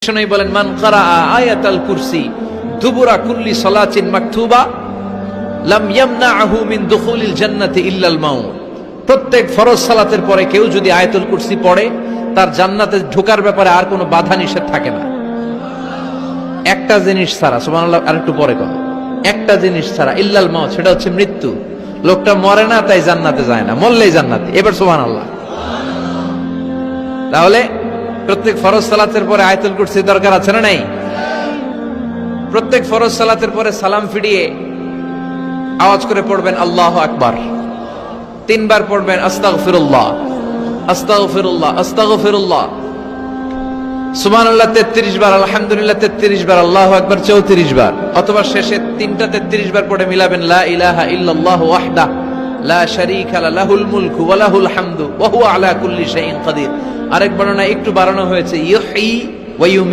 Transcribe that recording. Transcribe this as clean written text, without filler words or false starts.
বিশ্বনবী বলেন, মান ক্বারাআ আয়াতাল কুরসি দুবুরা কুল্লি সালাতিন মাকতুবা লাম ইয়ামনাহু মিন দুখুলিল জান্নাতি ইল্লাল মাউত। প্রত্যেক ফরজ সালাতের পরে কেউ যদি আয়াতুল কুরসি পড়ে, তার জান্নাতে ঢোকার ব্যাপারে আর কোনো বাধা নিষেধ থাকে না। একটা জিনিস ছাড়া, সুবহানাল্লাহ, আরেকটু পরে কর, একটা জিনিস ছাড়া, ইল্লাল মাউত, সেটা হচ্ছে মৃত্যু। লোকটা মরে না তাই জান্নাতে যায় না, মরলেই জান্নাতে। এবার সুবহানাল্লাহ। তাহলে প্রত্যেক ফরজ সালাতের পরে আয়াতুল কুরসি দরকার আছে না নাই? প্রত্যেক ফরজ সালাতের পরে সালাম ফিরিয়ে আওয়াজ করে পড়বেন আল্লাহু আকবার। 3 বার পড়বেন আস্তাগফিরুল্লাহ, আস্তাগফিরুল্লাহ, আস্তাগফিরুল্লাহ। সুবহানাল্লাহ 33 বার, আলহামদুলিল্লাহ 33 বার, আল্লাহু আকবার 34 বার। অথবা শেষে 3টা 33 বার পড়ে মিলাবেন লা ইলাহা ইল্লাল্লাহু ওয়াহদাহু লা শারীকা লাহুল মুলকু ওয়া লাহুল হামদু ওয়া হুয়া আলা কুল্লি শাইইন কাদির। আরেক বর্ণনা একটু বাড়ানো হয়েছে, ইউহয়ী ওয়া ইউমীত।